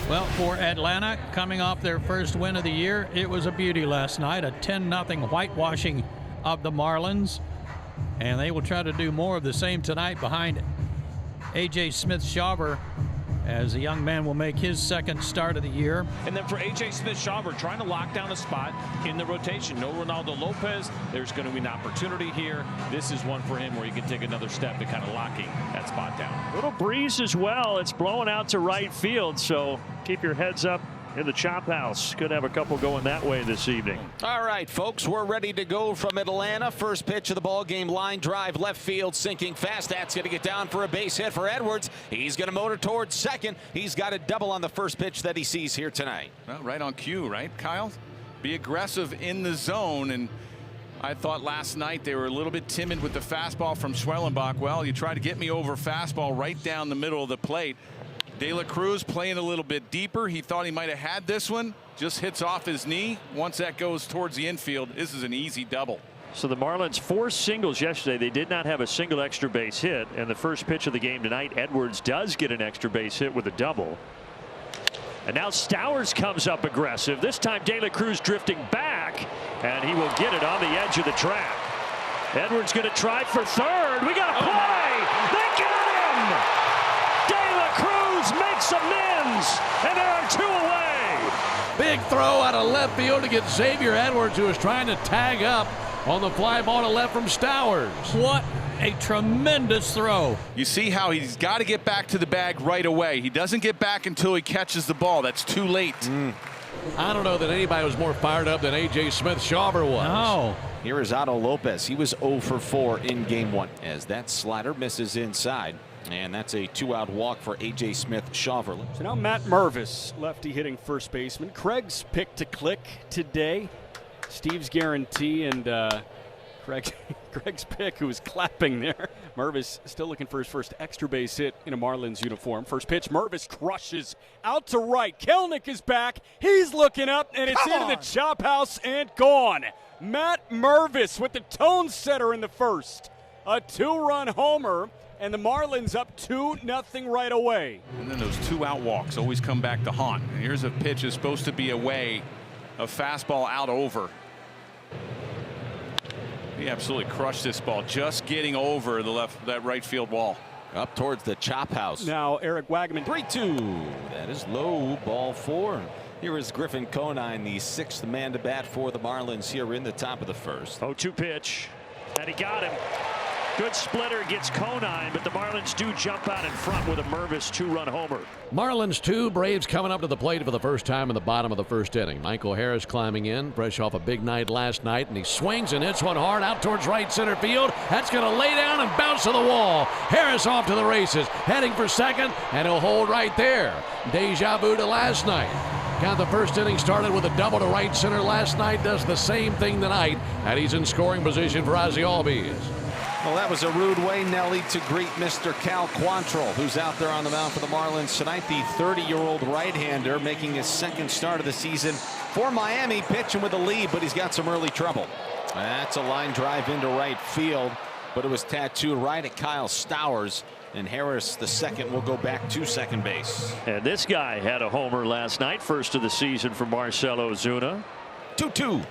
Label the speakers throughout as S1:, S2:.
S1: Well, for Atlanta, coming off their first win of the year, it was a beauty last night, a 10-0 whitewashing of the Marlins. And they will try to do more of the same tonight behind A.J. Smith-Shawver, as the young man will make his second start of the year.
S2: And then for A.J. Smith-Shawver, trying to lock down a spot in the rotation. No Ronaldo Lopez. There's going to be an opportunity here. This is one for him where he can take another step to kind of locking that spot down.
S3: Little breeze as well. It's blowing out to right field, so keep your heads up in the chop house. Could have a couple going that way this evening.
S4: All right, folks, we're ready to go from Atlanta. First pitch of the ball game, line drive, left field, sinking fast. That's going to get down for a base hit for Edwards. He's going to motor towards second. He's got a double on the first pitch that he sees here tonight.
S5: Well, right on cue, right, Kyle? Be aggressive in the zone. And I thought last night they were a little bit timid with the fastball from Schwellenbach. Well, you try to get me over fastball right down the middle of the plate. De La Cruz playing a little bit deeper. He thought he might have had this one. Just hits off his knee. Once that goes towards the infield, this is an easy double.
S3: So the Marlins 4 singles yesterday. They did not have a single extra base hit. And the first pitch of the game tonight, Edwards does get an extra base hit with a double. And now Stowers comes up aggressive. This time De La Cruz drifting back, and he will get it on the edge of the track. Edwards going to try for third. We got a play. They got him. Makes amends, and there are 2 away.
S6: Big throw out of left field to get Xavier Edwards, who was trying to tag up on the fly ball to left from Stowers.
S1: What a tremendous throw.
S5: You see how he's got to get back to the bag right away. He doesn't get back until he catches the ball. That's too late.
S6: I don't know that anybody was more fired up than A.J. Smith-Shawver was.
S1: No.
S4: Here is Otto Lopez. He was 0 for 4 in game 1 as that slider misses inside. And that's a 2-out walk for A.J. Smith-Shawver.
S7: So now Matt Mervis, lefty hitting first baseman. Craig's pick to click today. Steve's guarantee and Craig's pick, who was clapping there. Mervis still looking for his first extra base hit in a Marlins uniform. First pitch, Mervis crushes out to right. Kelenic is back. He's looking up, and it's into the chop house and gone. Matt Mervis with the tone setter in the first. A 2-run homer. And the Marlins up 2-0 right away.
S5: And then those 2-out walks always come back to haunt. And here's a pitch is supposed to be away. A fastball out over. He absolutely crushed this ball, just getting over that right field wall.
S4: Up towards the chop house.
S7: Now Eric Wagman.
S4: 3-2. That is low, ball 4. Here is Griffin Conine, the 6th man to bat for the Marlins here in the top of the first.
S3: 0-2 pitch. And he got him. Good splitter, gets Conine, but the Marlins do jump out in front with a Mervis 2-run homer.
S6: Marlins 2, Braves coming up to the plate for the first time in the bottom of the first inning. Michael Harris climbing in, fresh off a big night last night, and he swings and hits one hard out towards right center field. That's going to lay down and bounce to the wall. Harris off to the races, heading for second, and he'll hold right there. Deja vu to last night. The first inning started with a double to right center last night, does the same thing tonight, and he's in scoring position for Ozzie Albies.
S4: Well, that was a rude way, Nelly, to greet Mr. Cal Quantrill, who's out there on the mound for the Marlins tonight. The 30-year-old right-hander making his second start of the season for Miami, pitching with a lead, but he's got some early trouble. That's a line drive into right field, but it was tattooed right at Kyle Stowers. And Harris, the second, will go back to second base.
S3: And this guy had a homer last night, first of the season for Marcell Ozuna.
S4: 2-2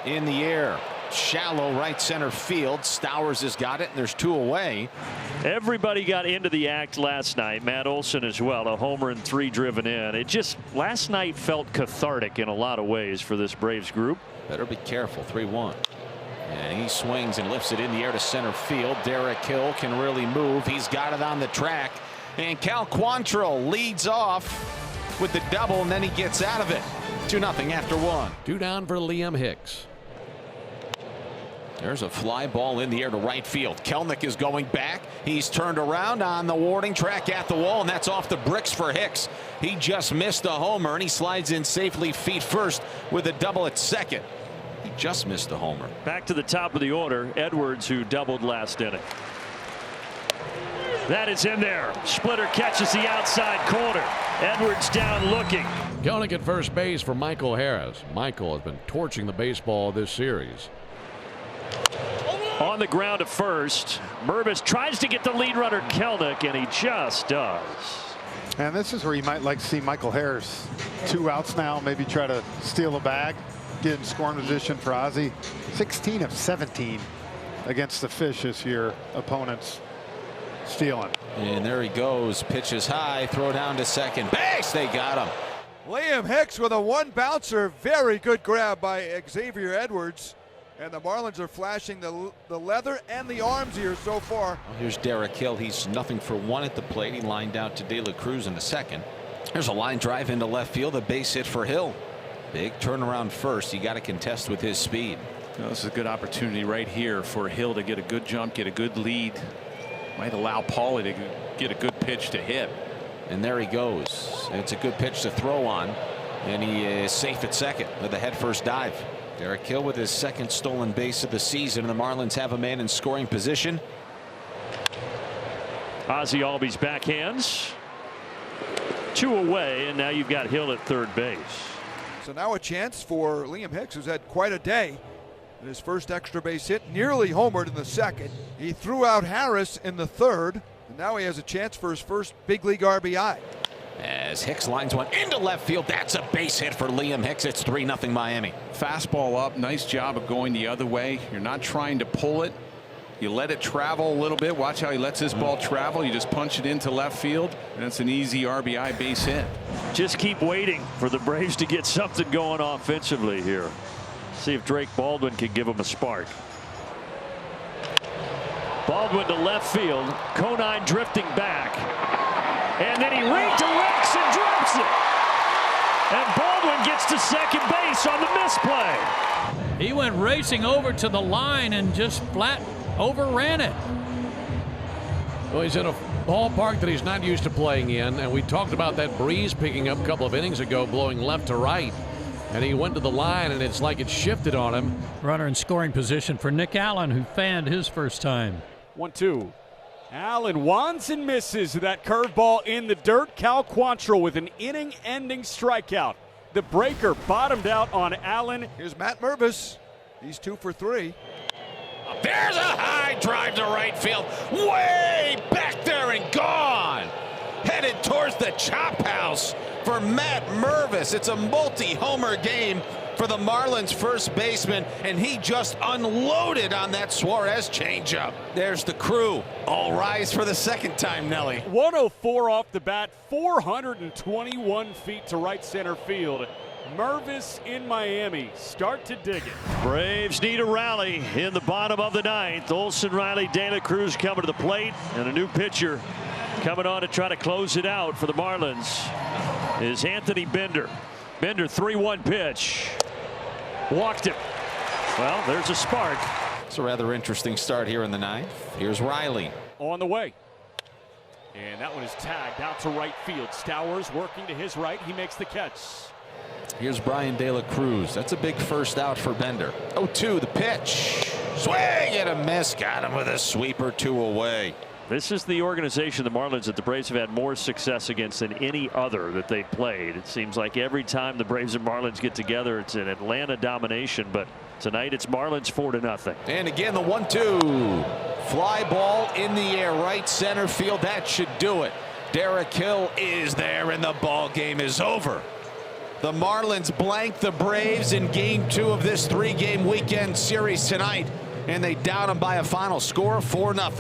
S4: in the air. Shallow right center field. Stowers has got it, and there's 2 away.
S3: Everybody got into the act last night. Matt Olson as well, a homer and 3 driven in. It just, last night felt cathartic in a lot of ways for this Braves group.
S4: Better be careful. 3-1. And he swings and lifts it in the air to center field. Derek Hill can really move. He's got it on the track. And Cal Quantrill leads off with the double, and then he gets out of it. 2-0 after 1.
S6: 2 down for Liam Hicks.
S4: There's a fly ball in the air to right field. Kelenic is going back. He's turned around on the warning track at the wall, and that's off the bricks for Hicks. He just missed a homer, and he slides in safely feet first with a double at second. He just missed a homer.
S3: Back to the top of the order, Edwards, who doubled last inning. That is in there. Splitter catches the outside corner. Edwards down looking.
S6: Kelenic at first base for Michael Harris. Michael has been torching the baseball this series.
S3: On the ground at first. Mervis tries to get the lead runner Kelenic, and he just does.
S8: And this is where you might like to see Michael Harris. 2 outs now, maybe try to steal a bag, get in scoring position for Ozzie. 16 of 17 against the Fish this year. Opponents stealing.
S4: And there he goes. Pitches high, throw down to second base. They got him.
S9: Liam Hicks with a 1-bouncer. Very good grab by Xavier Edwards. And the Marlins are flashing the leather and the arms here so far.
S4: Well, here's Derek Hill. He's nothing for 1 at the plate. He lined out to De La Cruz in the second. There's a line drive into left field. A base hit for Hill. Big turnaround first. You got to contest with his speed.
S5: Well, this is a good opportunity right here for Hill to get a good jump, get a good lead. Might allow Paulie to get a good pitch to hit.
S4: And there he goes. It's a good pitch to throw on. And he is safe at second with a head first dive. Derek Hill with his second stolen base of the season. And the Marlins have a man in scoring position.
S3: Ozzie Albies backhands. 2 away, and now you've got Hill at third base.
S9: So now a chance for Liam Hicks, who's had quite a day. His first extra base hit, nearly homered in the second. He threw out Harris in the third, and now he has a chance for his first big league RBI.
S4: As Hicks lines one into left field. That's a base hit for Liam Hicks. It's 3-0 Miami.
S5: Fastball up. Nice job of going the other way. You're not trying to pull it. You let it travel a little bit. Watch how he lets his ball travel. You just punch it into left field, and it's an easy RBI base hit.
S3: Just keep waiting for the Braves to get something going offensively here. See if Drake Baldwin can give him a spark. Baldwin to left field. Conine drifting back. And then he redirects and drops it. And Baldwin gets to second base on the misplay.
S1: He went racing over to the line and just flat overran it.
S6: Well, he's in a ballpark that he's not used to playing in, and we talked about that breeze picking up a couple of innings ago, blowing left to right. And he went to the line, and it's like it shifted on him.
S1: Runner in scoring position for Nick Allen, who fanned his first time.
S7: 1-2. Allen wants and misses that curveball in the dirt. Cal Quantrill with an inning-ending strikeout. The breaker bottomed out on Allen.
S9: Here's Matt Mervis. He's 2 for 3.
S4: There's a high drive to right field. Way back there and gone. Headed towards the chop house for Matt Mervis. It's a multi-homer game for the Marlins first baseman, and he just unloaded on that Suarez changeup. There's the crew. All rise for the second time, Nelly.
S7: 104 off the bat, 421 feet to right center field. Mervis in Miami. Start to dig it.
S3: Braves need a rally in the bottom of the 9th. Olson, Riley, De La Cruz coming to the plate, and a new pitcher coming on to try to close it out for the Marlins is Anthony Bender. Bender 3-1 pitch. Walked him. Well, there's a spark.
S4: It's a rather interesting start here in the 9th. Here's Riley.
S7: On the way. And that one is tagged out to right field. Stowers working to his right. He makes the catch.
S4: Here's Brian De La Cruz. That's a big first out for Bender. 0-2 the pitch. Swing and a miss. Got him with a sweeper. 2 away.
S3: This is the organization, the Marlins, that the Braves have had more success against than any other that they've played. It seems like every time the Braves and Marlins get together, it's an Atlanta domination. But tonight it's Marlins 4-0.
S4: And again, the 1-2. Fly ball in the air, right center field. That should do it. Derek Hill is there, and the ball game is over. The Marlins blank the Braves in Game 2 of this 3-game weekend series tonight, and they down them by a final score of 4-0.